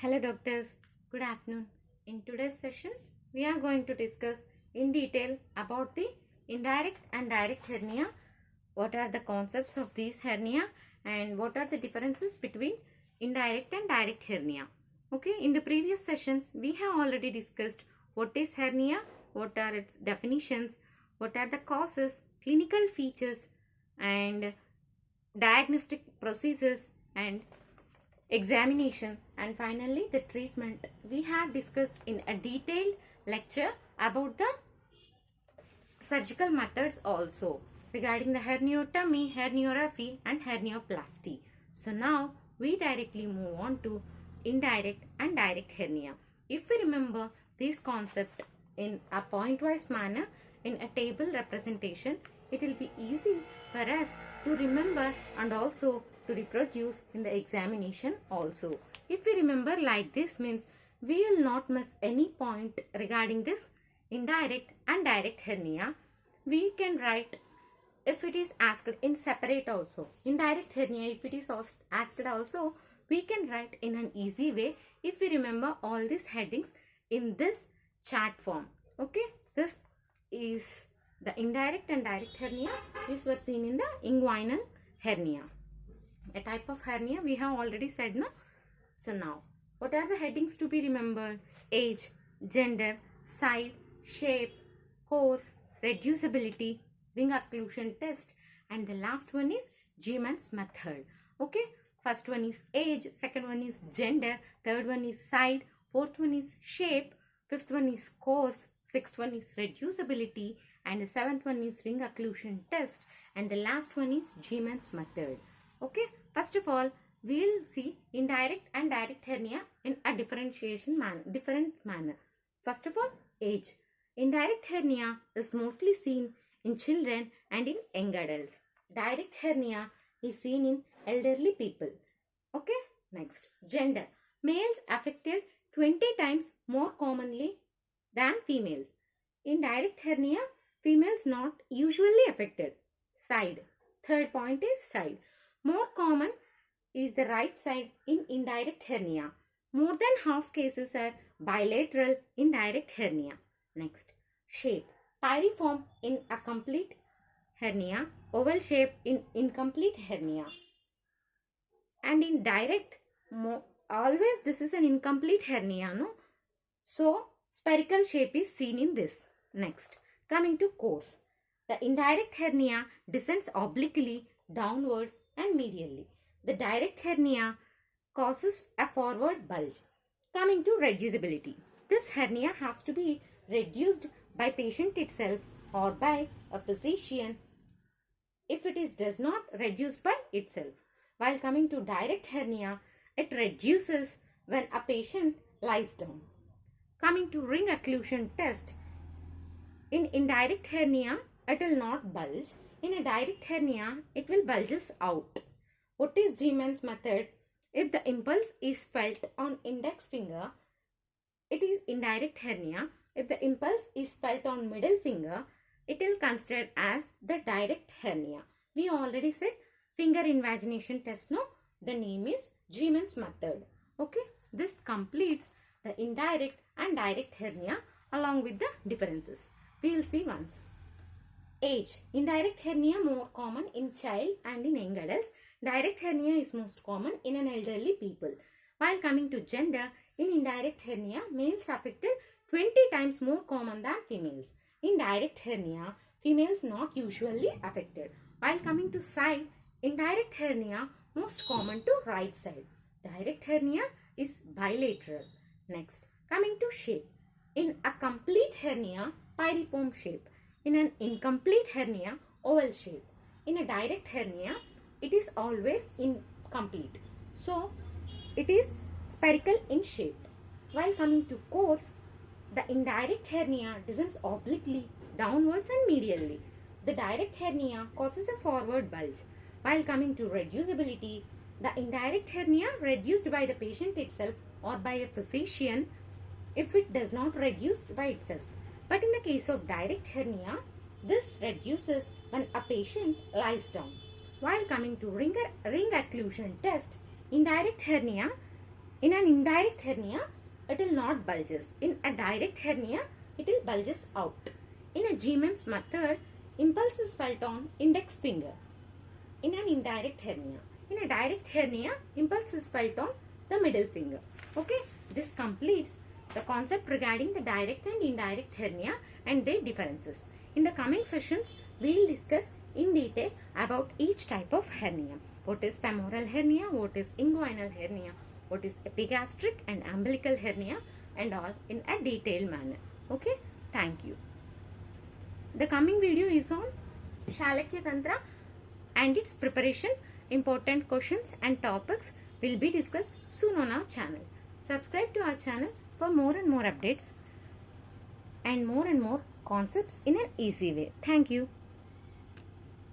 Hello doctors, good afternoon. In today's session, we are going to discuss in detail about the indirect and direct hernia. What are the concepts of these hernia and what are the differences between indirect and direct hernia. Okay, in the previous sessions, we have already discussed what is hernia, what are its definitions, what are the causes, clinical features and diagnostic procedures and examination, and finally the treatment. We have discussed in a detailed lecture about the surgical methods also regarding the herniotomy, herniorrhaphy and hernioplasty. So now we directly move on to indirect and direct hernia. If we remember this concept in a point-wise manner in a table representation, it will be easy for us to remember and also to reproduce in the examination also. If we remember like this, means we will not miss any point regarding this indirect and direct hernia. We can write if it is asked in separate also. Indirect hernia, if it is asked also, we can write in an easy way if we remember all these headings in this chart form. Okay, this is the indirect and direct hernia. These were seen in the inguinal hernia. A type of hernia we have already said, no? So now, what are the headings to be remembered? Age, gender, size, shape, course, reducibility, ring occlusion test, and the last one is G-Man's method. Okay, first one is age, second one is gender, third one is size, fourth one is shape, fifth one is course, sixth one is reducibility, and the seventh one is ring occlusion test, and the last one is G-Man's method. Okay, first of all, we will see indirect and direct hernia in a different manner. First of all, age. Indirect hernia is mostly seen in children and in young adults. Direct hernia is seen in elderly people. Okay, next, gender. Males affected 20 times more commonly than females. In direct hernia, females not usually affected. Side. Third point is side. More common is the right side in indirect hernia. More than half cases are bilateral indirect hernia. Next, shape. Pyriform in a complete hernia, oval shape in incomplete hernia. And in direct, always this is an incomplete hernia, no? So, spherical shape is seen in this. Next, coming to course. The indirect hernia descends obliquely downwards and medially. The direct hernia causes a forward bulge. Coming to reducibility. This hernia has to be reduced by patient itself or by a physician if it does not reduced by itself. While coming to direct hernia, it reduces when a patient lies down. Coming to ring occlusion test. In indirect hernia, it will not bulge. In a direct hernia, it will bulges out. What is G-Man's method? If the impulse is felt on index finger, it is indirect hernia. If the impulse is felt on middle finger, it will considered as the direct hernia. We already said finger invagination test, no? The name is G-Man's method. Okay, this completes the indirect and direct hernia along with the differences. We will see once. Age. Indirect hernia more common in child and in young adults. Direct hernia is most common in an elderly people. While coming to gender, in indirect hernia, males affected 20 times more common than females. In direct hernia, females not usually affected. While coming to side, indirect hernia most common to right side. Direct hernia is bilateral. Next, coming to shape. In a complete hernia, pyriform shape. In an incomplete hernia, oval shape. In a direct hernia, it is always incomplete. So, it is spherical in shape. While coming to course, the indirect hernia descends obliquely downwards and medially. The direct hernia causes a forward bulge. While coming to reducibility, the indirect hernia reduced by the patient itself or by a physician if it does not reduce by itself. But in the case of direct hernia, this reduces when a patient lies down. While coming to ring occlusion test, indirect hernia In an indirect hernia, it will not bulges. In a direct hernia, it will bulges out. In a G-MEMS method, impulse is felt on index finger. In an indirect hernia. In a direct hernia, impulse is felt on the middle finger. Okay, this completes the concept regarding the direct and indirect hernia and their differences. In the coming sessions, we will discuss in detail about each type of hernia. What is femoral hernia, what is inguinal hernia, what is epigastric and umbilical hernia, and all in a detailed manner. Okay, thank you. The coming video is on Shalakyatantra and its preparation. Important questions and topics will be discussed soon on our channel. Subscribe to our channel for more and more updates and more concepts in an easy way. Thank you.